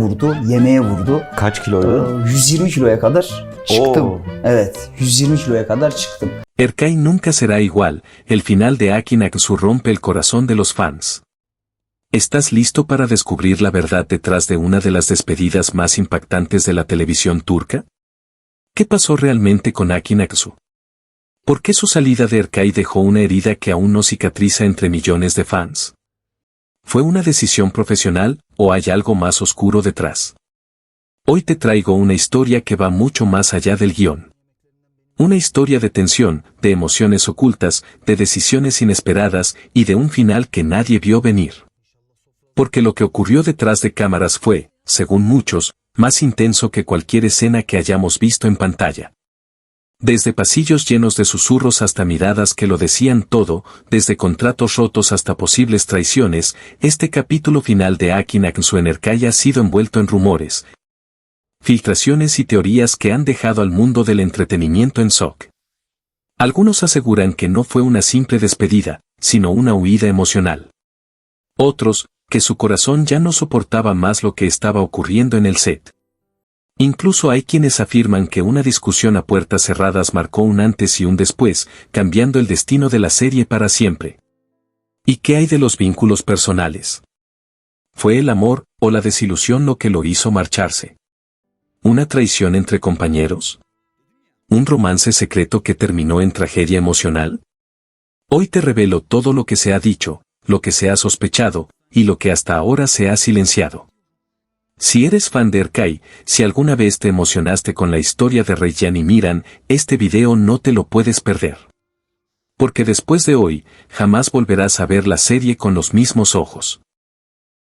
vurdu, yemeğe vurdu. Kaç kiloydu? 120 kiloya kadar çıktım. Oo. Evet, 120 kiloya kadar çıktım. Erkai nunca será igual, el final de Aki Naksu rompe el corazón de los fans. ¿Estás listo para descubrir la verdad detrás de una de las despedidas más impactantes de la televisión turca? ¿Qué pasó realmente con Aki Naksu? ¿Por qué su salida de Erkai dejó una herida que aún no cicatriza entre millones de fans? ¿Fue una decisión profesional o hay algo más oscuro detrás? Hoy te traigo una historia que va mucho más allá del guión. Una historia de tensión, de emociones ocultas, de decisiones inesperadas y de un final que nadie vio venir. Porque lo que ocurrió detrás de cámaras fue, según muchos, más intenso que cualquier escena que hayamos visto en pantalla. Desde pasillos llenos de susurros hasta miradas que lo decían todo, desde contratos rotos hasta posibles traiciones, este capítulo final de Aki Naksu en Erkai ha sido envuelto en rumores, filtraciones y teorías que han dejado al mundo del entretenimiento en shock. Algunos aseguran que no fue una simple despedida, sino una huida emocional. Otros, que su corazón ya no soportaba más lo que estaba ocurriendo en el set. Incluso hay quienes afirman que una discusión a puertas cerradas marcó un antes y un después, cambiando el destino de la serie para siempre. ¿Y qué hay de los vínculos personales? ¿Fue el amor o la desilusión lo que lo hizo marcharse? ¿Una traición entre compañeros? ¿Un romance secreto que terminó en tragedia emocional? Hoy te revelo todo lo que se ha dicho, lo que se ha sospechado, y lo que hasta ahora se ha silenciado. Si eres fan de Erkai, si alguna vez te emocionaste con la historia de Reyyan y Miran, este video no te lo puedes perder. Porque después de hoy, jamás volverás a ver la serie con los mismos ojos.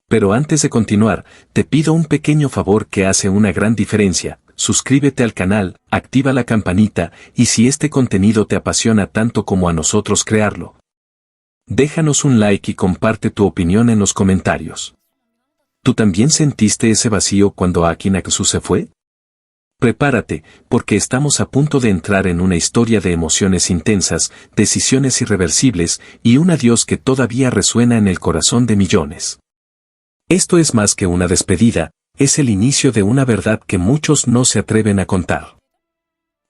Pero antes de continuar, te pido un pequeño favor que hace una gran diferencia: suscríbete al canal, activa la campanita, y si este contenido te apasiona tanto como a nosotros crearlo, déjanos un like y comparte tu opinión en los comentarios. ¿Tú también sentiste ese vacío cuando Aki Naksu se fue? Prepárate, porque estamos a punto de entrar en una historia de emociones intensas, decisiones irreversibles y un adiós que todavía resuena en el corazón de millones. Esto es más que una despedida, es el inicio de una verdad que muchos no se atreven a contar.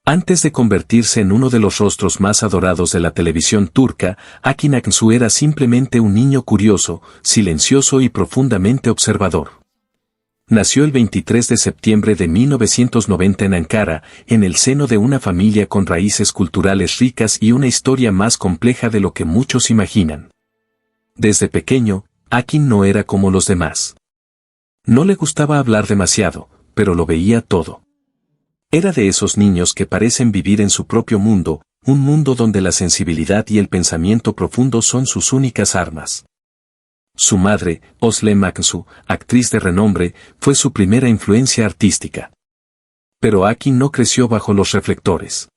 Antes de convertirse en uno de los rostros más adorados de la televisión turca, Aki Naksu era simplemente un niño curioso, silencioso y profundamente observador. Nació el 23 de septiembre de 1990 en Ankara, en el seno de una familia con raíces culturales ricas y una historia más compleja de lo que muchos imaginan. Desde pequeño, Aki no era como los demás. No le gustaba hablar demasiado, pero lo veía todo. Era de esos niños que parecen vivir en su propio mundo, un mundo donde la sensibilidad y el pensamiento profundo son sus únicas armas. Su madre, Özlem Aksu, actriz de renombre, fue su primera influencia artística. Pero Aki no creció bajo los reflectores.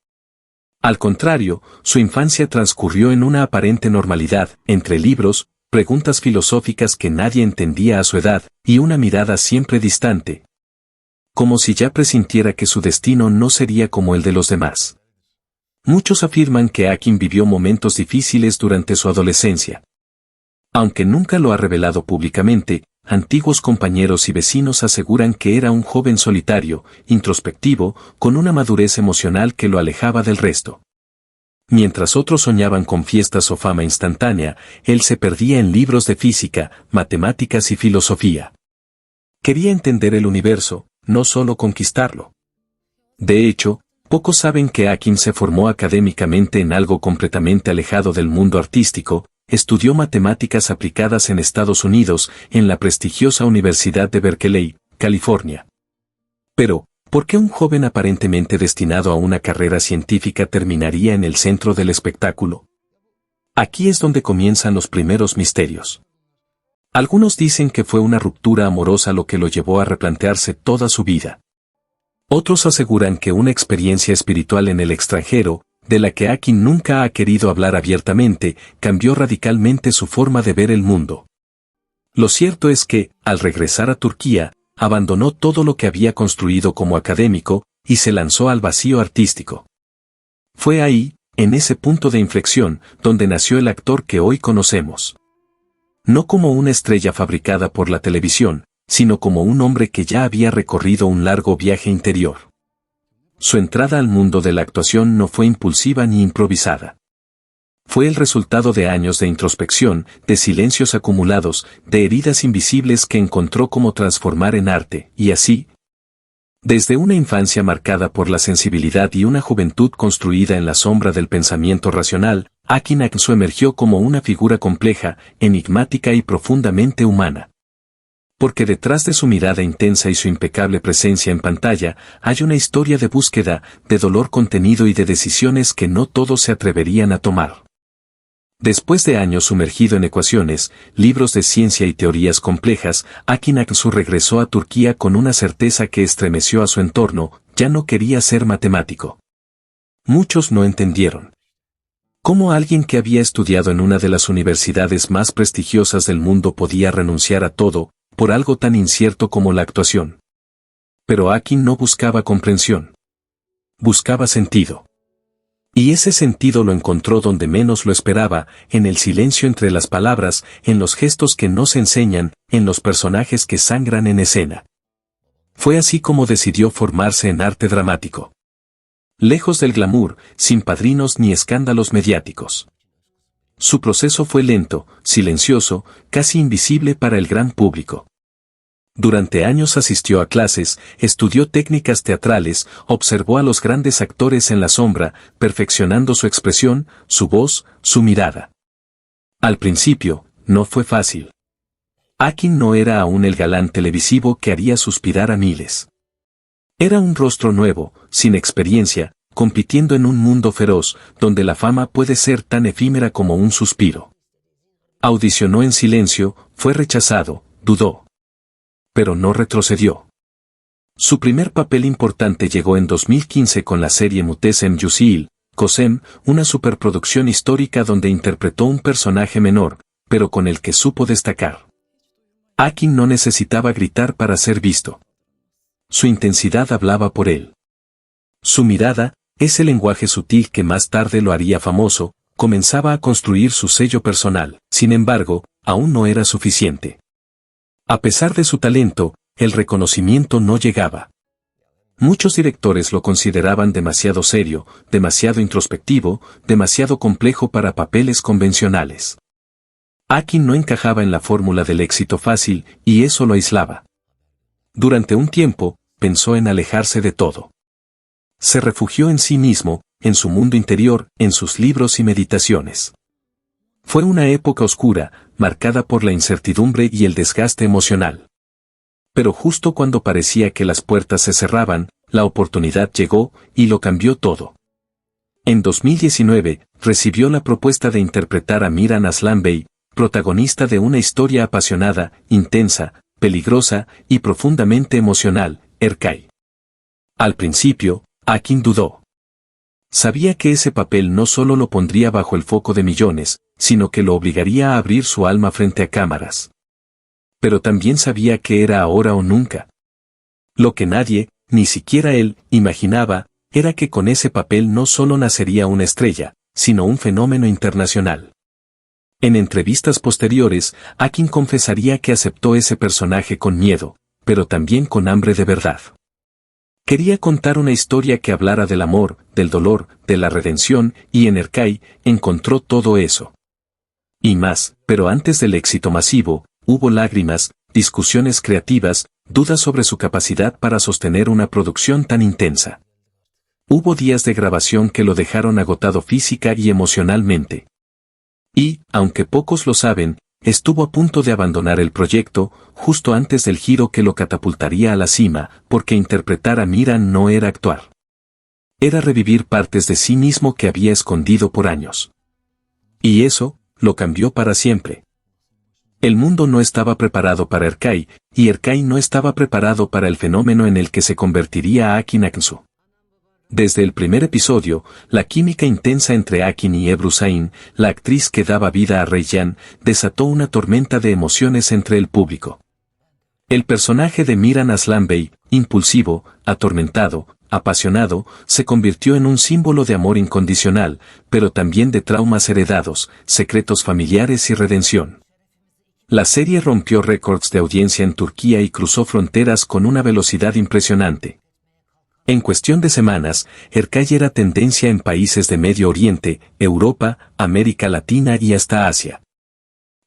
Al contrario, su infancia transcurrió en una aparente normalidad, entre libros, preguntas filosóficas que nadie entendía a su edad, y una mirada siempre distante, como si ya presintiera que su destino no sería como el de los demás. Muchos afirman que Akin vivió momentos difíciles durante su adolescencia. Aunque nunca lo ha revelado públicamente, antiguos compañeros y vecinos aseguran que era un joven solitario, introspectivo, con una madurez emocional que lo alejaba del resto. Mientras otros soñaban con fiestas o fama instantánea, él se perdía en libros de física, matemáticas y filosofía. Quería entender el universo, no solo conquistarlo. De hecho, pocos saben que Akin se formó académicamente en algo completamente alejado del mundo artístico. Estudió matemáticas aplicadas en Estados Unidos, en la prestigiosa Universidad de Berkeley, California. Pero, ¿por qué un joven aparentemente destinado a una carrera científica terminaría en el centro del espectáculo? Aquí es donde comienzan los primeros misterios. Algunos dicen que fue una ruptura amorosa lo que lo llevó a replantearse toda su vida. Otros aseguran que una experiencia espiritual en el extranjero, de la que Akin nunca ha querido hablar abiertamente, cambió radicalmente su forma de ver el mundo. Lo cierto es que, al regresar a Turquía, abandonó todo lo que había construido como académico, y se lanzó al vacío artístico. Fue ahí, en ese punto de inflexión, donde nació el actor que hoy conocemos. No como una estrella fabricada por la televisión, sino como un hombre que ya había recorrido un largo viaje interior. Su entrada al mundo de la actuación no fue impulsiva ni improvisada. Fue el resultado de años de introspección, de silencios acumulados, de heridas invisibles que encontró cómo transformar en arte, y así, desde una infancia marcada por la sensibilidad y una juventud construida en la sombra del pensamiento racional, Akin Aksu emergió como una figura compleja, enigmática y profundamente humana. Porque detrás de su mirada intensa y su impecable presencia en pantalla, hay una historia de búsqueda, de dolor contenido y de decisiones que no todos se atreverían a tomar. Después de años sumergido en ecuaciones, libros de ciencia y teorías complejas, Akin Aksu regresó a Turquía con una certeza que estremeció a su entorno: ya no quería ser matemático. Muchos no entendieron cómo alguien que había estudiado en una de las universidades más prestigiosas del mundo podía renunciar a todo, por algo tan incierto como la actuación. Pero Akin no buscaba comprensión. Buscaba sentido. Y ese sentido lo encontró donde menos lo esperaba, en el silencio entre las palabras, en los gestos que no se enseñan, en los personajes que sangran en escena. Fue así como decidió formarse en arte dramático. Lejos del glamour, sin padrinos ni escándalos mediáticos. Su proceso fue lento, silencioso, casi invisible para el gran público. Durante años asistió a clases, estudió técnicas teatrales, observó a los grandes actores en la sombra, perfeccionando su expresión, su voz, su mirada. Al principio, no fue fácil. Akin no era aún el galán televisivo que haría suspirar a miles. Era un rostro nuevo, sin experiencia, compitiendo en un mundo feroz, donde la fama puede ser tan efímera como un suspiro. Audicionó en silencio, fue rechazado, dudó. Pero no retrocedió. Su primer papel importante llegó en 2015 con la serie Muhteşem Yüzyıl, Kosem, una superproducción histórica donde interpretó un personaje menor, pero con el que supo destacar. Akin no necesitaba gritar para ser visto. Su intensidad hablaba por él. Su mirada, ese lenguaje sutil que más tarde lo haría famoso, comenzaba a construir su sello personal. Sin embargo, aún no era suficiente. A pesar de su talento, el reconocimiento no llegaba. Muchos directores lo consideraban demasiado serio, demasiado introspectivo, demasiado complejo para papeles convencionales. Akin no encajaba en la fórmula del éxito fácil, y eso lo aislaba. Durante un tiempo, pensó en alejarse de todo. Se refugió en sí mismo, en su mundo interior, en sus libros y meditaciones. Fue una época oscura, marcada por la incertidumbre y el desgaste emocional. Pero justo cuando parecía que las puertas se cerraban, la oportunidad llegó, y lo cambió todo. En 2019, recibió la propuesta de interpretar a Miran Aslan Bey, protagonista de una historia apasionada, intensa, peligrosa y profundamente emocional, Erkay. Al principio, Akin dudó. Sabía que ese papel no solo lo pondría bajo el foco de millones, sino que lo obligaría a abrir su alma frente a cámaras. Pero también sabía que era ahora o nunca. Lo que nadie, ni siquiera él, imaginaba, era que con ese papel no solo nacería una estrella, sino un fenómeno internacional. En entrevistas posteriores, Akin confesaría que aceptó ese personaje con miedo, pero también con hambre de verdad. Quería contar una historia que hablara del amor, del dolor, de la redención, y en Erkay encontró todo eso. Y más, pero antes del éxito masivo, hubo lágrimas, discusiones creativas, dudas sobre su capacidad para sostener una producción tan intensa. Hubo días de grabación que lo dejaron agotado física y emocionalmente. Y, aunque pocos lo saben, estuvo a punto de abandonar el proyecto, justo antes del giro que lo catapultaría a la cima, porque interpretar a Miran no era actuar. Era revivir partes de sí mismo que había escondido por años. Y eso, lo cambió para siempre. El mundo no estaba preparado para Erkay, y Erkay no estaba preparado para el fenómeno en el que se convertiría Akin Aksu. Desde el primer episodio, la química intensa entre Akin y Ebru Şahin, la actriz que daba vida a Reyyan, desató una tormenta de emociones entre el público. El personaje de Miran Aslan Bey, impulsivo, atormentado, apasionado, se convirtió en un símbolo de amor incondicional, pero también de traumas heredados, secretos familiares y redención. La serie rompió récords de audiencia en Turquía y cruzó fronteras con una velocidad impresionante. En cuestión de semanas, Erkay era tendencia en países de Medio Oriente, Europa, América Latina y hasta Asia.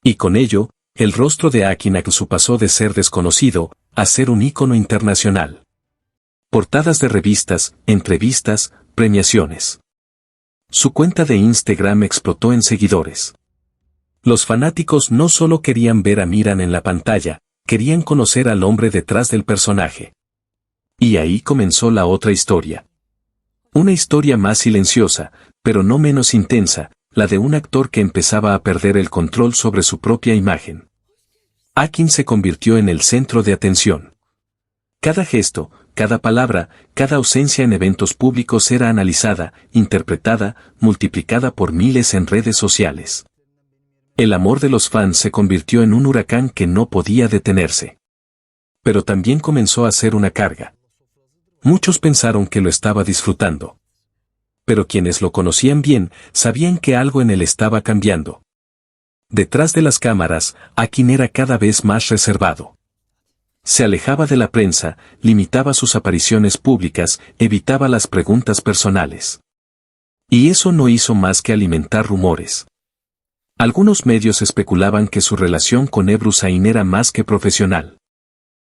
Y con ello, el rostro de Akin Aksu pasó de ser desconocido a ser un ícono internacional. Portadas de revistas, entrevistas, premiaciones. Su cuenta de Instagram explotó en seguidores. Los fanáticos no solo querían ver a Miran en la pantalla, querían conocer al hombre detrás del personaje. Y ahí comenzó la otra historia. Una historia más silenciosa, pero no menos intensa, la de un actor que empezaba a perder el control sobre su propia imagen. Akin se convirtió en el centro de atención. Cada gesto, cada palabra, cada ausencia en eventos públicos era analizada, interpretada, multiplicada por miles en redes sociales. El amor de los fans se convirtió en un huracán que no podía detenerse. Pero también comenzó a ser una carga. Muchos pensaron que lo estaba disfrutando. Pero quienes lo conocían bien, sabían que algo en él estaba cambiando. Detrás de las cámaras, Akin era cada vez más reservado. Se alejaba de la prensa, limitaba sus apariciones públicas, evitaba las preguntas personales. Y eso no hizo más que alimentar rumores. Algunos medios especulaban que su relación con Ebru Şahin era más que profesional.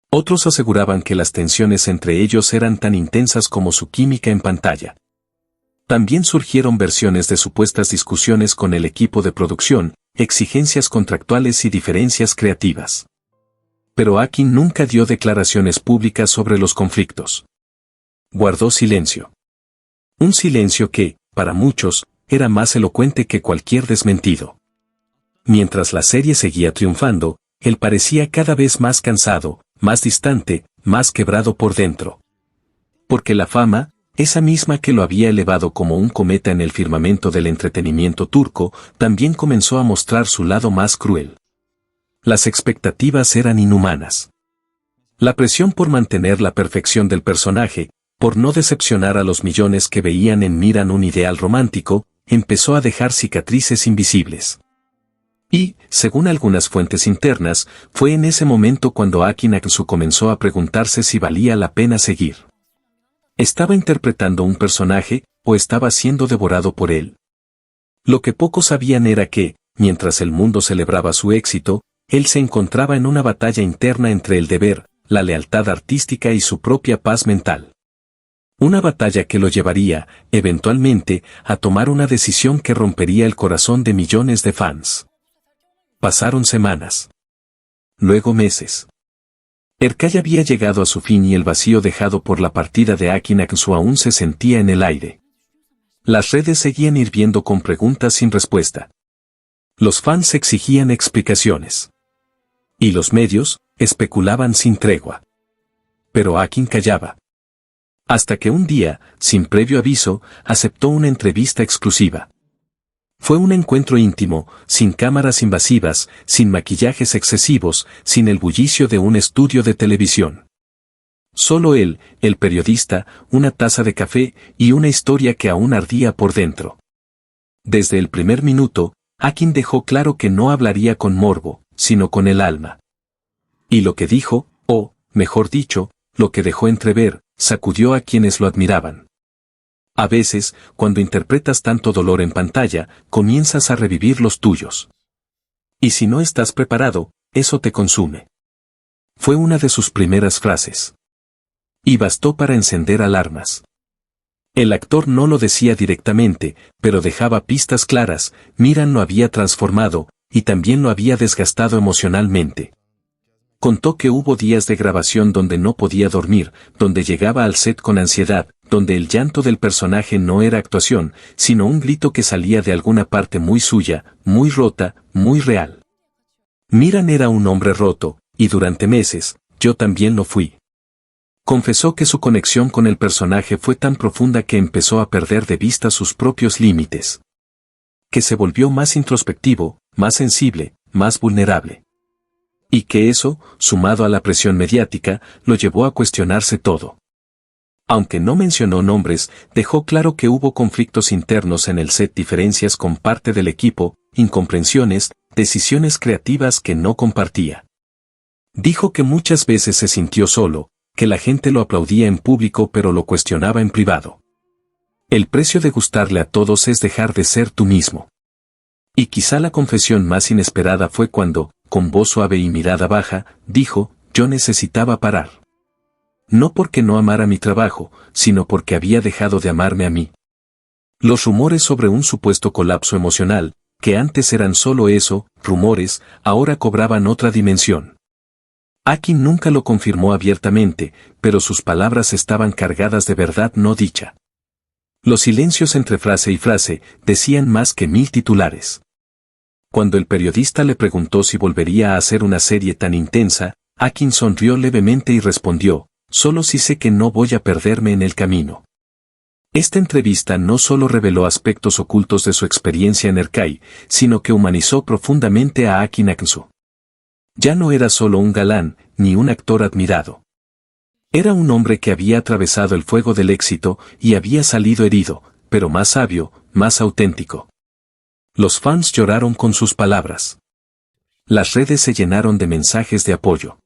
Otros aseguraban que las tensiones entre ellos eran tan intensas como su química en pantalla. También surgieron versiones de supuestas discusiones con el equipo de producción, exigencias contractuales y diferencias creativas. Pero Akin nunca dio declaraciones públicas sobre los conflictos. Guardó silencio. Un silencio que, para muchos, era más elocuente que cualquier desmentido. Mientras la serie seguía triunfando, él parecía cada vez más cansado, más distante, más quebrado por dentro. Porque la fama, esa misma que lo había elevado como un cometa en el firmamento del entretenimiento turco, también comenzó a mostrar su lado más cruel. Las expectativas eran inhumanas. La presión por mantener la perfección del personaje, por no decepcionar a los millones que veían en Miran un ideal romántico, empezó a dejar cicatrices invisibles. Y, según algunas fuentes internas, fue en ese momento cuando Akin Aksu comenzó a preguntarse si valía la pena seguir. ¿Estaba interpretando un personaje, o estaba siendo devorado por él? Lo que pocos sabían era que, mientras el mundo celebraba su éxito, él se encontraba en una batalla interna entre el deber, la lealtad artística y su propia paz mental. Una batalla que lo llevaría, eventualmente, a tomar una decisión que rompería el corazón de millones de fans. Pasaron semanas. Luego meses. Erkay había llegado a su fin y el vacío dejado por la partida de Akin Aksu aún se sentía en el aire. Las redes seguían hirviendo con preguntas sin respuesta. Los fans exigían explicaciones. Y los medios, especulaban sin tregua. Pero Akin callaba. Hasta que un día, sin previo aviso, aceptó una entrevista exclusiva. Fue un encuentro íntimo, sin cámaras invasivas, sin maquillajes excesivos, sin el bullicio de un estudio de televisión. Solo él, el periodista, una taza de café y una historia que aún ardía por dentro. Desde el primer minuto, Akin dejó claro que no hablaría con morbo, sino con el alma. Y lo que dijo, o, mejor dicho, lo que dejó entrever, sacudió a quienes lo admiraban. A veces, cuando interpretas tanto dolor en pantalla, comienzas a revivir los tuyos. Y si no estás preparado, eso te consume. Fue una de sus primeras frases. Y bastó para encender alarmas. El actor no lo decía directamente, pero dejaba pistas claras. Miran lo había transformado, y también lo había desgastado emocionalmente. Contó que hubo días de grabación donde no podía dormir, donde llegaba al set con ansiedad, donde el llanto del personaje no era actuación, sino un grito que salía de alguna parte muy suya, muy rota, muy real. Miran era un hombre roto, y durante meses, yo también lo fui. Confesó que su conexión con el personaje fue tan profunda que empezó a perder de vista sus propios límites. Que se volvió más introspectivo, más sensible, más vulnerable. Y que eso, sumado a la presión mediática, lo llevó a cuestionarse todo. Aunque no mencionó nombres, dejó claro que hubo conflictos internos en el set, diferencias con parte del equipo, incomprensiones, decisiones creativas que no compartía. Dijo que muchas veces se sintió solo, que la gente lo aplaudía en público pero lo cuestionaba en privado. El precio de gustarle a todos es dejar de ser tú mismo. Y quizá la confesión más inesperada fue cuando, con voz suave y mirada baja, dijo, yo necesitaba parar. No porque no amara mi trabajo, sino porque había dejado de amarme a mí. Los rumores sobre un supuesto colapso emocional, que antes eran solo eso, rumores, ahora cobraban otra dimensión. Akin nunca lo confirmó abiertamente, pero sus palabras estaban cargadas de verdad no dicha. Los silencios entre frase y frase decían más que 1000 titulares. Cuando el periodista le preguntó si volvería a hacer una serie tan intensa, Akin sonrió levemente y respondió, solo si sé que no voy a perderme en el camino. Esta entrevista no solo reveló aspectos ocultos de su experiencia en Erkai, sino que humanizó profundamente a Akin Aksu. Ya no era solo un galán, ni un actor admirado. Era un hombre que había atravesado el fuego del éxito y había salido herido, pero más sabio, más auténtico. Los fans lloraron con sus palabras. Las redes se llenaron de mensajes de apoyo.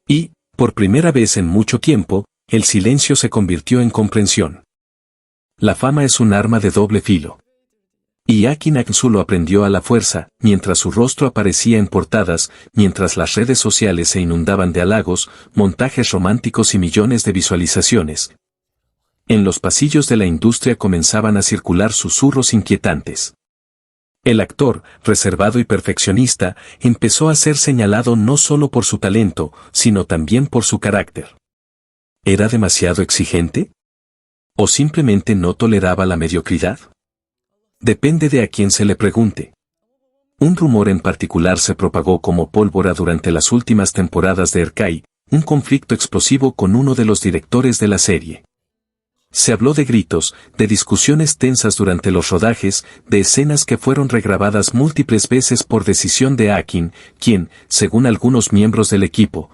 Y, por primera vez en mucho tiempo, el silencio se convirtió en comprensión. La fama es un arma de doble filo. Y Akin Aksu lo aprendió a la fuerza, mientras su rostro aparecía en portadas, mientras las redes sociales se inundaban de halagos, montajes románticos y millones de visualizaciones. En los pasillos de la industria comenzaban a circular susurros inquietantes. El actor, reservado y perfeccionista, empezó a ser señalado no solo por su talento, sino también por su carácter. ¿Era demasiado exigente? ¿O simplemente no toleraba la mediocridad? Depende de a quién se le pregunte. Un rumor en particular se propagó como pólvora durante las últimas temporadas de Erkai, un conflicto explosivo con uno de los directores de la serie. Se habló de gritos, de discusiones tensas durante los rodajes, de escenas que fueron regrabadas múltiples veces por decisión de Akin, quien, según algunos miembros del equipo,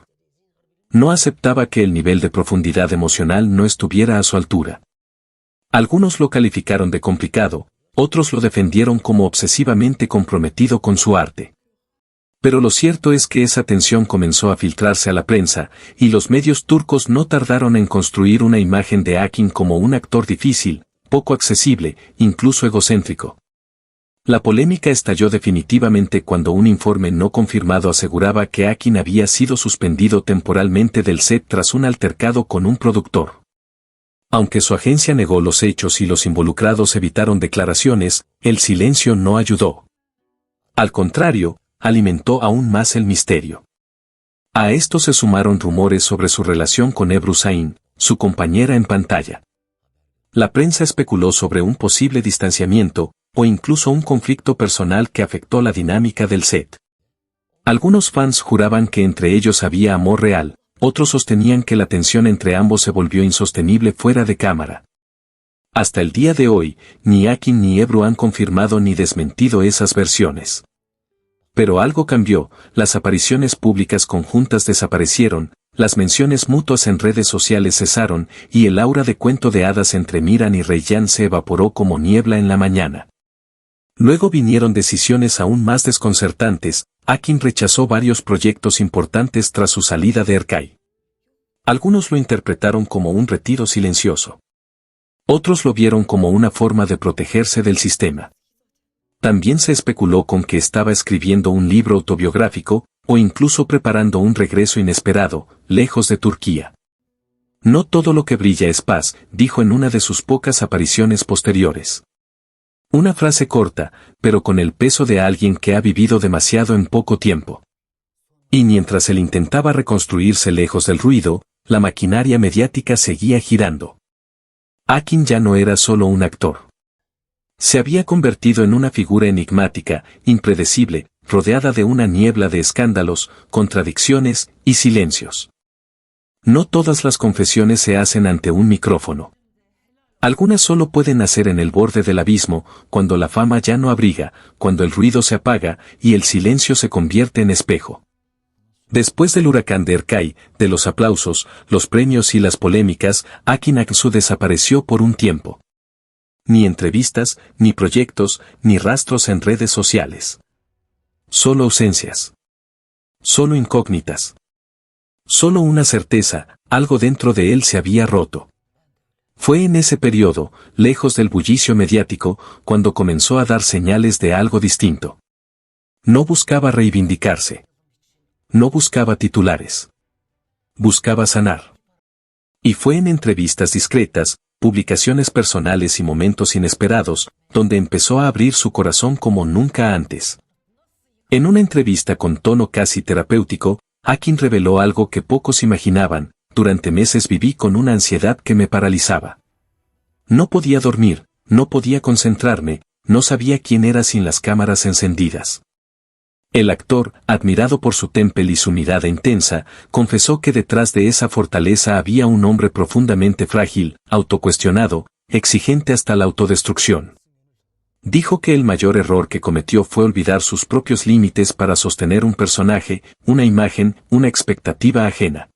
no aceptaba que el nivel de profundidad emocional no estuviera a su altura. Algunos lo calificaron de complicado, otros lo defendieron como obsesivamente comprometido con su arte. Pero lo cierto es que esa tensión comenzó a filtrarse a la prensa, y los medios turcos no tardaron en construir una imagen de Akin como un actor difícil, poco accesible, incluso egocéntrico. La polémica estalló definitivamente cuando un informe no confirmado aseguraba que Akin había sido suspendido temporalmente del set tras un altercado con un productor. Aunque su agencia negó los hechos y los involucrados evitaron declaraciones, el silencio no ayudó. Al contrario, alimentó aún más el misterio. A esto se sumaron rumores sobre su relación con Ebru Zain, su compañera en pantalla. La prensa especuló sobre un posible distanciamiento, o incluso un conflicto personal que afectó la dinámica del set. Algunos fans juraban que entre ellos había amor real, otros sostenían que la tensión entre ambos se volvió insostenible fuera de cámara. Hasta el día de hoy, ni Akin ni Ebru han confirmado ni desmentido esas versiones. Pero algo cambió, las apariciones públicas conjuntas desaparecieron, las menciones mutuas en redes sociales cesaron, y el aura de cuento de hadas entre Miran y Reyyan se evaporó como niebla en la mañana. Luego vinieron decisiones aún más desconcertantes. Akin rechazó varios proyectos importantes tras su salida de Erkai. Algunos lo interpretaron como un retiro silencioso. Otros lo vieron como una forma de protegerse del sistema. También se especuló con que estaba escribiendo un libro autobiográfico, o incluso preparando un regreso inesperado, lejos de Turquía. No todo lo que brilla es paz, dijo en una de sus pocas apariciones posteriores. Una frase corta, pero con el peso de alguien que ha vivido demasiado en poco tiempo. Y mientras él intentaba reconstruirse lejos del ruido, la maquinaria mediática seguía girando. Akin ya no era solo un actor. Se había convertido en una figura enigmática, impredecible, rodeada de una niebla de escándalos, contradicciones y silencios. No todas las confesiones se hacen ante un micrófono. Algunas solo pueden nacer en el borde del abismo, cuando la fama ya no abriga, cuando el ruido se apaga y el silencio se convierte en espejo. Después del huracán de Erkai, de los aplausos, los premios y las polémicas, Akin Aksu desapareció por un tiempo. Ni entrevistas, ni proyectos, ni rastros en redes sociales. Solo ausencias. Solo incógnitas. Solo una certeza, algo dentro de él se había roto. Fue en ese periodo, lejos del bullicio mediático, cuando comenzó a dar señales de algo distinto. No buscaba reivindicarse. No buscaba titulares. Buscaba sanar. Y fue en entrevistas discretas, publicaciones personales y momentos inesperados, donde empezó a abrir su corazón como nunca antes. En una entrevista con tono casi terapéutico, Akin reveló algo que pocos imaginaban: durante meses viví con una ansiedad que me paralizaba. No podía dormir, no podía concentrarme, no sabía quién era sin las cámaras encendidas. El actor, admirado por su temple y su mirada intensa, confesó que detrás de esa fortaleza había un hombre profundamente frágil, autocuestionado, exigente hasta la autodestrucción. Dijo que el mayor error que cometió fue olvidar sus propios límites para sostener un personaje, una imagen, una expectativa ajena.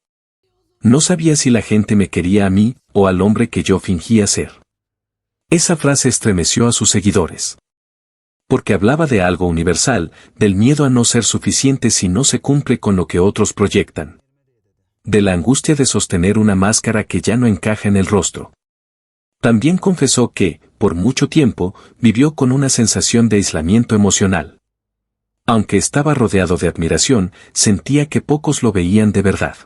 No sabía si la gente me quería a mí, o al hombre que yo fingía ser. Esa frase estremeció a sus seguidores. Porque hablaba de algo universal, del miedo a no ser suficiente si no se cumple con lo que otros proyectan. De la angustia de sostener una máscara que ya no encaja en el rostro. También confesó que, por mucho tiempo, vivió con una sensación de aislamiento emocional. Aunque estaba rodeado de admiración, sentía que pocos lo veían de verdad.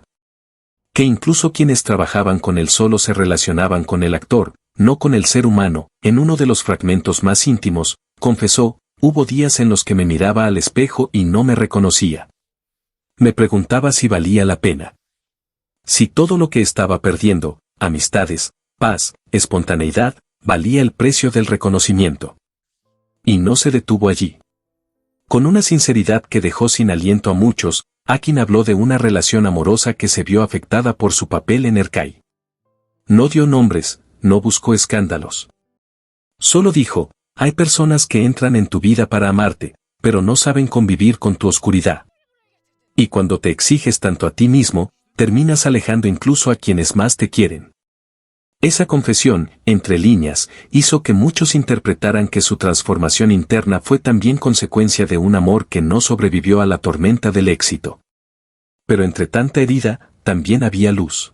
Que incluso quienes trabajaban con él solo se relacionaban con el actor, no con el ser humano. En uno de los fragmentos más íntimos, confesó: hubo días en los que me miraba al espejo y no me reconocía. Me preguntaba si valía la pena. Si todo lo que estaba perdiendo, amistades, paz, espontaneidad, valía el precio del reconocimiento. Y no se detuvo allí. Con una sinceridad que dejó sin aliento a muchos, Akin habló de una relación amorosa que se vio afectada por su papel en Erkai. No dio nombres, no buscó escándalos. Solo dijo: hay personas que entran en tu vida para amarte, pero no saben convivir con tu oscuridad. Y cuando te exiges tanto a ti mismo, terminas alejando incluso a quienes más te quieren. Esa confesión, entre líneas, hizo que muchos interpretaran que su transformación interna fue también consecuencia de un amor que no sobrevivió a la tormenta del éxito. Pero entre tanta herida, también había luz.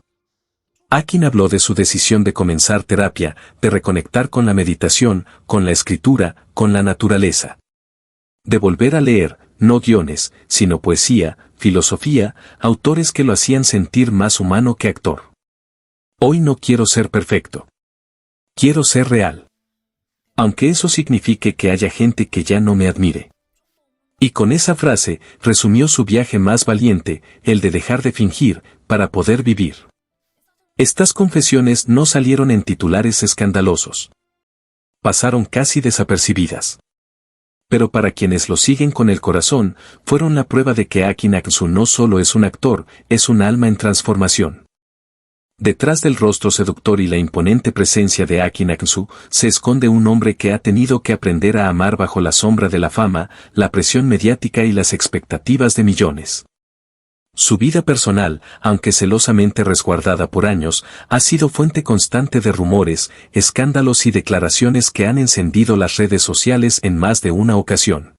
Akin habló de su decisión de comenzar terapia, de reconectar con la meditación, con la escritura, con la naturaleza. De volver a leer, no guiones, sino poesía, filosofía, autores que lo hacían sentir más humano que actor. Hoy no quiero ser perfecto. Quiero ser real. Aunque eso signifique que haya gente que ya no me admire. Y con esa frase, resumió su viaje más valiente, el de dejar de fingir, para poder vivir. Estas confesiones no salieron en titulares escandalosos. Pasaron casi desapercibidas. Pero para quienes lo siguen con el corazón, fueron la prueba de que Akin Aksu no solo es un actor, es un alma en transformación. Detrás del rostro seductor y la imponente presencia de Akin Aksu, se esconde un hombre que ha tenido que aprender a amar bajo la sombra de la fama, la presión mediática y las expectativas de millones. Su vida personal, aunque celosamente resguardada por años, ha sido fuente constante de rumores, escándalos y declaraciones que han encendido las redes sociales en más de una ocasión.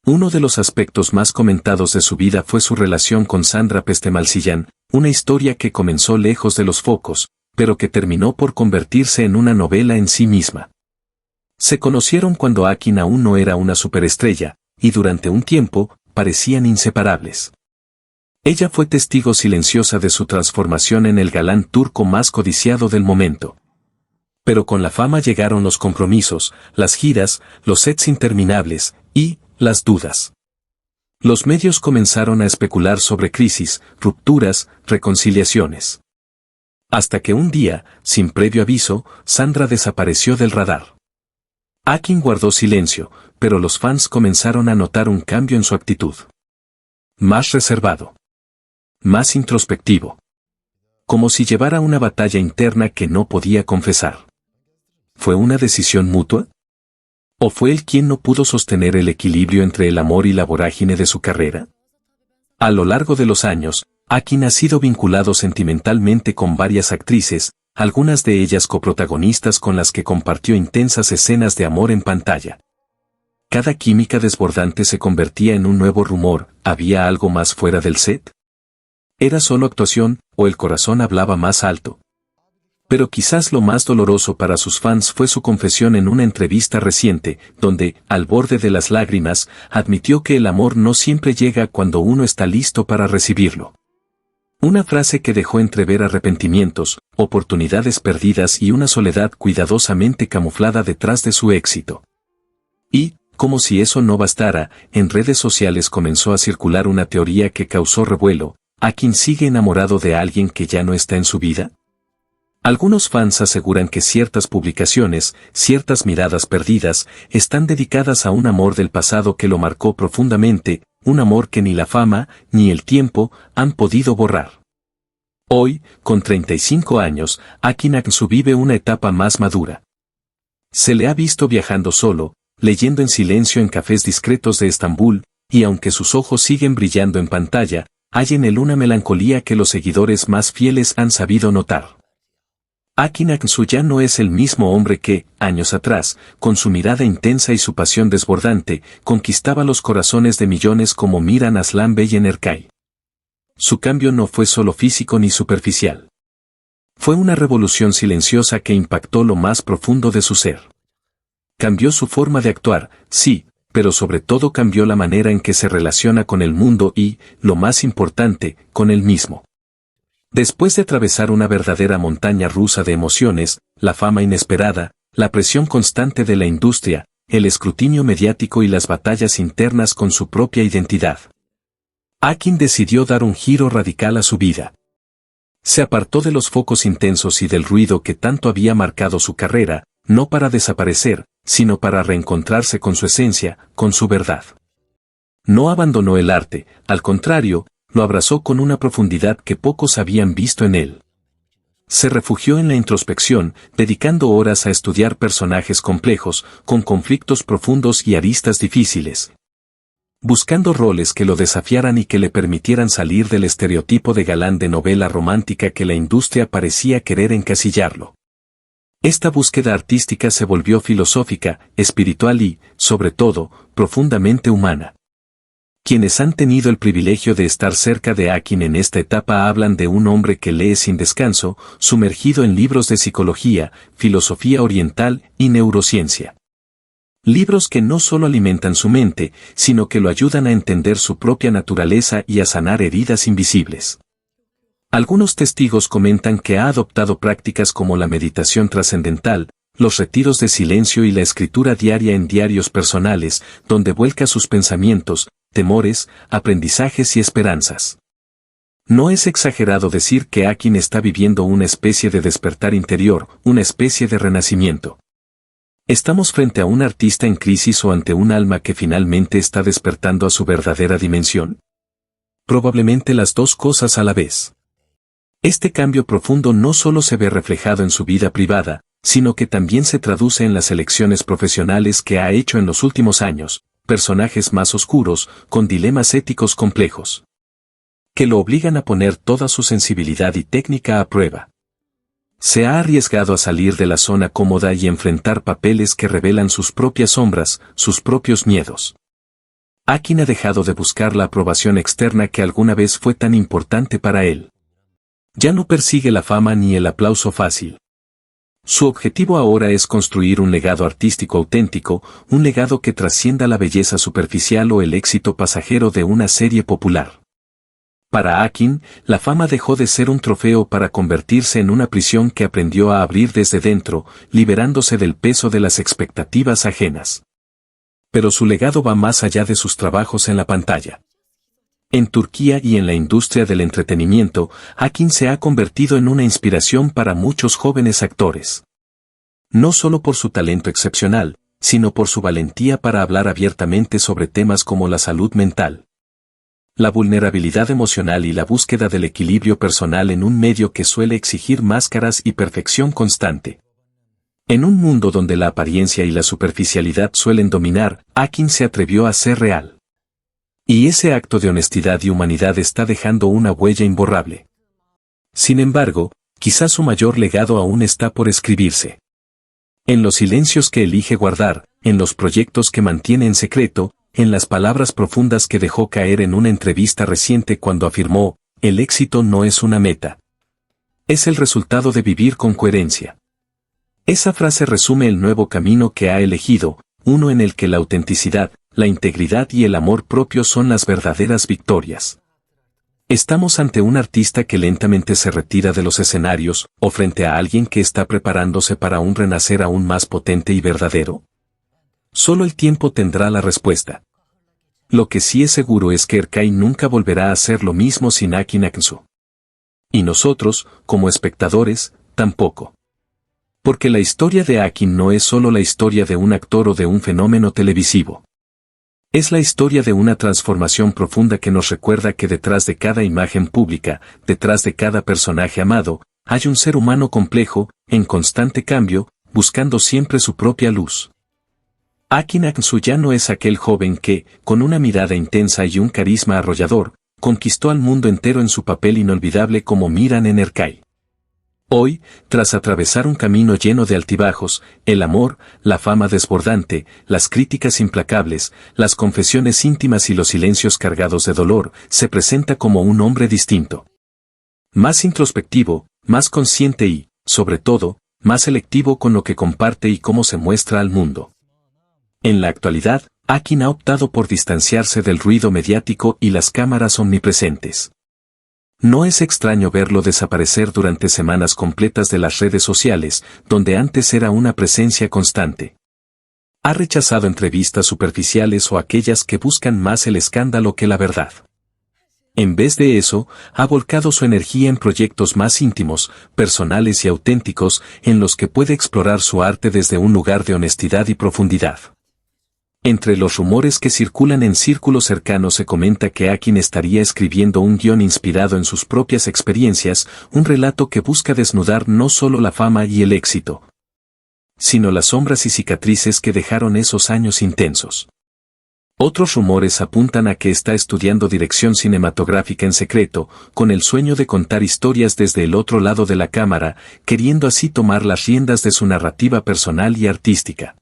Uno de los aspectos más comentados de su vida fue su relación con Sandra Pestemalcillán, una historia que comenzó lejos de los focos, pero que terminó por convertirse en una novela en sí misma. Se conocieron cuando Akin aún no era una superestrella, y durante un tiempo, parecían inseparables. Ella fue testigo silenciosa de su transformación en el galán turco más codiciado del momento. Pero con la fama llegaron los compromisos, las giras, los sets interminables, y las dudas. Los medios comenzaron a especular sobre crisis, rupturas, reconciliaciones. Hasta que un día, sin previo aviso, Sandra desapareció del radar. Akin guardó silencio, pero los fans comenzaron a notar un cambio en su actitud. Más reservado. Más introspectivo. Como si llevara una batalla interna que no podía confesar. ¿Fue una decisión mutua? ¿O fue él quien no pudo sostener el equilibrio entre el amor y la vorágine de su carrera? A lo largo de los años, Akin ha sido vinculado sentimentalmente con varias actrices, algunas de ellas coprotagonistas con las que compartió intensas escenas de amor en pantalla. Cada química desbordante se convertía en un nuevo rumor. ¿Había algo más fuera del set? ¿Era solo actuación, o el corazón hablaba más alto? Pero quizás lo más doloroso para sus fans fue su confesión en una entrevista reciente, donde, al borde de las lágrimas, admitió que el amor no siempre llega cuando uno está listo para recibirlo. Una frase que dejó entrever arrepentimientos, oportunidades perdidas y una soledad cuidadosamente camuflada detrás de su éxito. Y, como si eso no bastara, en redes sociales comenzó a circular una teoría que causó revuelo. ¿Akin sigue enamorado de alguien que ya no está en su vida? Algunos fans aseguran que ciertas publicaciones, ciertas miradas perdidas, están dedicadas a un amor del pasado que lo marcó profundamente, un amor que ni la fama, ni el tiempo, han podido borrar. Hoy, con 35 años, Akin Aksu vive una etapa más madura. Se le ha visto viajando solo, leyendo en silencio en cafés discretos de Estambul, y aunque sus ojos siguen brillando en pantalla, hay en él una melancolía que los seguidores más fieles han sabido notar. Akin Aksu ya no es el mismo hombre que, años atrás, con su mirada intensa y su pasión desbordante, conquistaba los corazones de millones como Miran Aslan Bey en Erkay. Su cambio no fue solo físico ni superficial. Fue una revolución silenciosa que impactó lo más profundo de su ser. Cambió su forma de actuar, sí, pero sobre todo cambió la manera en que se relaciona con el mundo y, lo más importante, con él mismo. Después de atravesar una verdadera montaña rusa de emociones, la fama inesperada, la presión constante de la industria, el escrutinio mediático y las batallas internas con su propia identidad, Akin decidió dar un giro radical a su vida. Se apartó de los focos intensos y del ruido que tanto había marcado su carrera, no para desaparecer, sino para reencontrarse con su esencia, con su verdad. No abandonó el arte, al contrario, lo abrazó con una profundidad que pocos habían visto en él. Se refugió en la introspección, dedicando horas a estudiar personajes complejos, con conflictos profundos y aristas difíciles. Buscando roles que lo desafiaran y que le permitieran salir del estereotipo de galán de novela romántica que la industria parecía querer encasillarlo. Esta búsqueda artística se volvió filosófica, espiritual y, sobre todo, profundamente humana. Quienes han tenido el privilegio de estar cerca de Akin en esta etapa hablan de un hombre que lee sin descanso, sumergido en libros de psicología, filosofía oriental y neurociencia. Libros que no solo alimentan su mente, sino que lo ayudan a entender su propia naturaleza y a sanar heridas invisibles. Algunos testigos comentan que ha adoptado prácticas como la meditación trascendental, los retiros de silencio y la escritura diaria en diarios personales, donde vuelca sus pensamientos, temores, aprendizajes y esperanzas. No es exagerado decir que Akin está viviendo una especie de despertar interior, una especie de renacimiento. ¿Estamos frente a un artista en crisis o ante un alma que finalmente está despertando a su verdadera dimensión? Probablemente las dos cosas a la vez. Este cambio profundo no solo se ve reflejado en su vida privada, sino que también se traduce en las elecciones profesionales que ha hecho en los últimos años, personajes más oscuros, con dilemas éticos complejos, que lo obligan a poner toda su sensibilidad y técnica a prueba. Se ha arriesgado a salir de la zona cómoda y enfrentar papeles que revelan sus propias sombras, sus propios miedos. Akin ha dejado de buscar la aprobación externa que alguna vez fue tan importante para él. Ya no persigue la fama ni el aplauso fácil. Su objetivo ahora es construir un legado artístico auténtico, un legado que trascienda la belleza superficial o el éxito pasajero de una serie popular. Para Akin, la fama dejó de ser un trofeo para convertirse en una prisión que aprendió a abrir desde dentro, liberándose del peso de las expectativas ajenas. Pero su legado va más allá de sus trabajos en la pantalla. En Turquía y en la industria del entretenimiento, Akin se ha convertido en una inspiración para muchos jóvenes actores. No solo por su talento excepcional, sino por su valentía para hablar abiertamente sobre temas como la salud mental, la vulnerabilidad emocional y la búsqueda del equilibrio personal en un medio que suele exigir máscaras y perfección constante. En un mundo donde la apariencia y la superficialidad suelen dominar, Akin se atrevió a ser real. Y ese acto de honestidad y humanidad está dejando una huella imborrable. Sin embargo, quizás su mayor legado aún está por escribirse. En los silencios que elige guardar, en los proyectos que mantiene en secreto, en las palabras profundas que dejó caer en una entrevista reciente cuando afirmó, el éxito no es una meta. Es el resultado de vivir con coherencia. Esa frase resume el nuevo camino que ha elegido, uno en el que la autenticidad, la integridad y el amor propio son las verdaderas victorias. ¿Estamos ante un artista que lentamente se retira de los escenarios, o frente a alguien que está preparándose para un renacer aún más potente y verdadero? Solo el tiempo tendrá la respuesta. Lo que sí es seguro es que Erkay nunca volverá a hacer lo mismo sin Akin Aksu. Y nosotros, como espectadores, tampoco. Porque la historia de Akin no es solo la historia de un actor o de un fenómeno televisivo. Es la historia de una transformación profunda que nos recuerda que detrás de cada imagen pública, detrás de cada personaje amado, hay un ser humano complejo, en constante cambio, buscando siempre su propia luz. Akin Aksu ya no es aquel joven que, con una mirada intensa y un carisma arrollador, conquistó al mundo entero en su papel inolvidable como Miran en Erkay. Hoy, tras atravesar un camino lleno de altibajos, el amor, la fama desbordante, las críticas implacables, las confesiones íntimas y los silencios cargados de dolor, se presenta como un hombre distinto. Más introspectivo, más consciente y, sobre todo, más selectivo con lo que comparte y cómo se muestra al mundo. En la actualidad, Akin ha optado por distanciarse del ruido mediático y las cámaras omnipresentes. No es extraño verlo desaparecer durante semanas completas de las redes sociales, donde antes era una presencia constante. Ha rechazado entrevistas superficiales o aquellas que buscan más el escándalo que la verdad. En vez de eso, ha volcado su energía en proyectos más íntimos, personales y auténticos, en los que puede explorar su arte desde un lugar de honestidad y profundidad. Entre los rumores que circulan en círculos cercanos se comenta que Akin estaría escribiendo un guión inspirado en sus propias experiencias, un relato que busca desnudar no solo la fama y el éxito, sino las sombras y cicatrices que dejaron esos años intensos. Otros rumores apuntan a que está estudiando dirección cinematográfica en secreto, con el sueño de contar historias desde el otro lado de la cámara, queriendo así tomar las riendas de su narrativa personal y artística.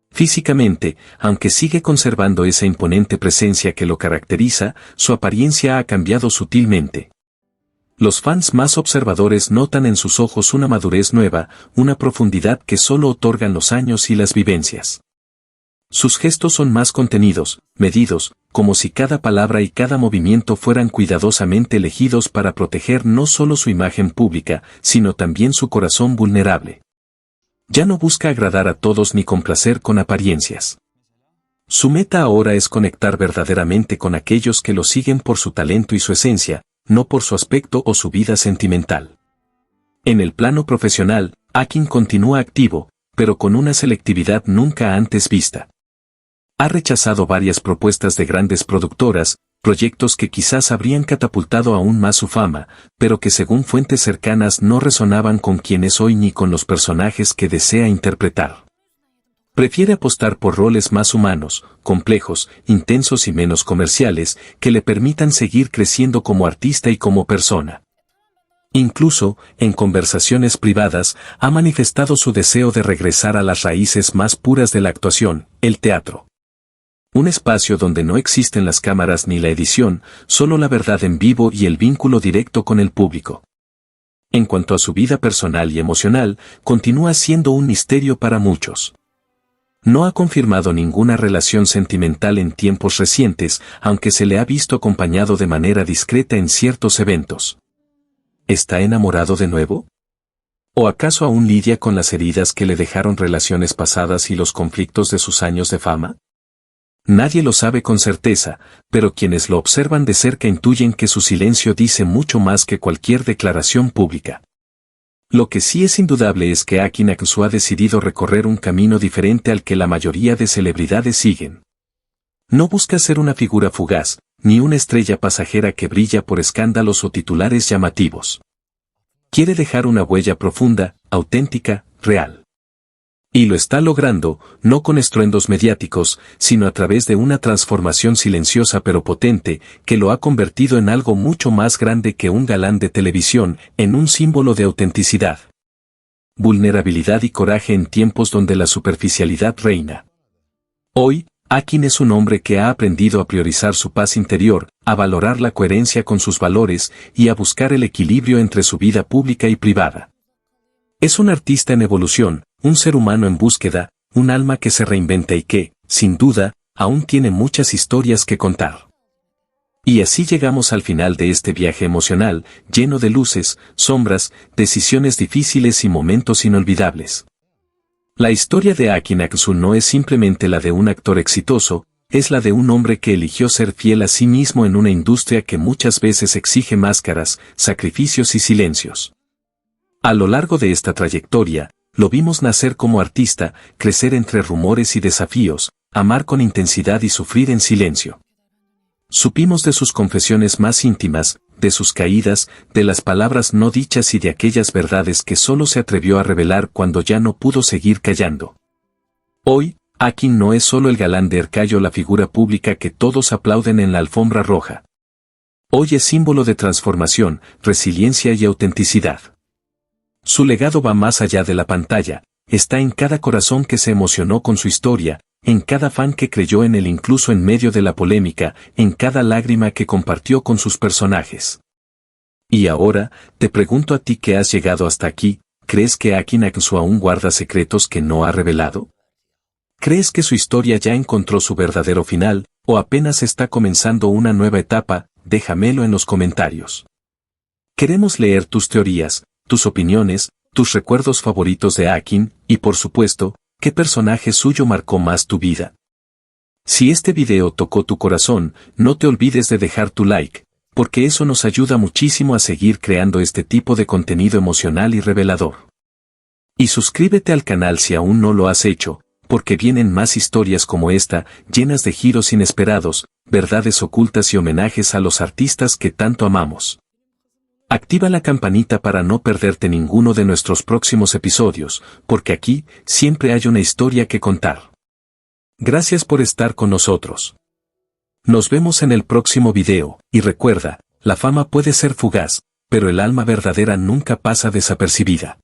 Físicamente, aunque sigue conservando esa imponente presencia que lo caracteriza, su apariencia ha cambiado sutilmente. Los fans más observadores notan en sus ojos una madurez nueva, una profundidad que solo otorgan los años y las vivencias. Sus gestos son más contenidos, medidos, como si cada palabra y cada movimiento fueran cuidadosamente elegidos para proteger no solo su imagen pública, sino también su corazón vulnerable. Ya no busca agradar a todos ni complacer con apariencias. Su meta ahora es conectar verdaderamente con aquellos que lo siguen por su talento y su esencia, no por su aspecto o su vida sentimental. En el plano profesional, Akin continúa activo, pero con una selectividad nunca antes vista. Ha rechazado varias propuestas de grandes productoras, proyectos que quizás habrían catapultado aún más su fama, pero que según fuentes cercanas no resonaban con quien es hoy ni con los personajes que desea interpretar. Prefiere apostar por roles más humanos, complejos, intensos y menos comerciales, que le permitan seguir creciendo como artista y como persona. Incluso, en conversaciones privadas, ha manifestado su deseo de regresar a las raíces más puras de la actuación, el teatro. Un espacio donde no existen las cámaras ni la edición, solo la verdad en vivo y el vínculo directo con el público. En cuanto a su vida personal y emocional, continúa siendo un misterio para muchos. No ha confirmado ninguna relación sentimental en tiempos recientes, aunque se le ha visto acompañado de manera discreta en ciertos eventos. ¿Está enamorado de nuevo? ¿O acaso aún lidia con las heridas que le dejaron relaciones pasadas y los conflictos de sus años de fama? Nadie lo sabe con certeza, pero quienes lo observan de cerca intuyen que su silencio dice mucho más que cualquier declaración pública. Lo que sí es indudable es que Akin Aksu ha decidido recorrer un camino diferente al que la mayoría de celebridades siguen. No busca ser una figura fugaz, ni una estrella pasajera que brilla por escándalos o titulares llamativos. Quiere dejar una huella profunda, auténtica, real. Y lo está logrando, no con estruendos mediáticos, sino a través de una transformación silenciosa pero potente, que lo ha convertido en algo mucho más grande que un galán de televisión, en un símbolo de autenticidad. vulnerabilidad y coraje en tiempos donde la superficialidad reina. Hoy, Akin es un hombre que ha aprendido a priorizar su paz interior, a valorar la coherencia con sus valores y a buscar el equilibrio entre su vida pública y privada. Es un artista en evolución, un ser humano en búsqueda, un alma que se reinventa y que, sin duda, aún tiene muchas historias que contar. Y así llegamos al final de este viaje emocional, lleno de luces, sombras, decisiones difíciles y momentos inolvidables. La historia de Akin Aksu no es simplemente la de un actor exitoso, es la de un hombre que eligió ser fiel a sí mismo en una industria que muchas veces exige máscaras, sacrificios y silencios. A lo largo de esta trayectoria, lo vimos nacer como artista, crecer entre rumores y desafíos, amar con intensidad y sufrir en silencio. Supimos de sus confesiones más íntimas, de sus caídas, de las palabras no dichas y de aquellas verdades que solo se atrevió a revelar cuando ya no pudo seguir callando. Hoy, Akin no es solo el galán de Ercayo, la figura pública que todos aplauden en la alfombra roja. Hoy es símbolo de transformación, resiliencia y autenticidad. Su legado va más allá de la pantalla, está en cada corazón que se emocionó con su historia, en cada fan que creyó en él incluso en medio de la polémica, en cada lágrima que compartió con sus personajes. Y ahora, te pregunto a ti que has llegado hasta aquí, ¿crees que Akin Aksu aún guarda secretos que no ha revelado? ¿Crees que su historia ya encontró su verdadero final, o apenas está comenzando una nueva etapa? Déjamelo en los comentarios. Queremos leer tus teorías, tus opiniones, tus recuerdos favoritos de Akin, y por supuesto, ¿qué personaje suyo marcó más tu vida? Si este video tocó tu corazón, no te olvides de dejar tu like, porque eso nos ayuda muchísimo a seguir creando este tipo de contenido emocional y revelador. Y suscríbete al canal si aún no lo has hecho, porque vienen más historias como esta, llenas de giros inesperados, verdades ocultas y homenajes a los artistas que tanto amamos. Activa la campanita para no perderte ninguno de nuestros próximos episodios, porque aquí siempre hay una historia que contar. Gracias por estar con nosotros. Nos vemos en el próximo video, y recuerda, la fama puede ser fugaz, pero el alma verdadera nunca pasa desapercibida.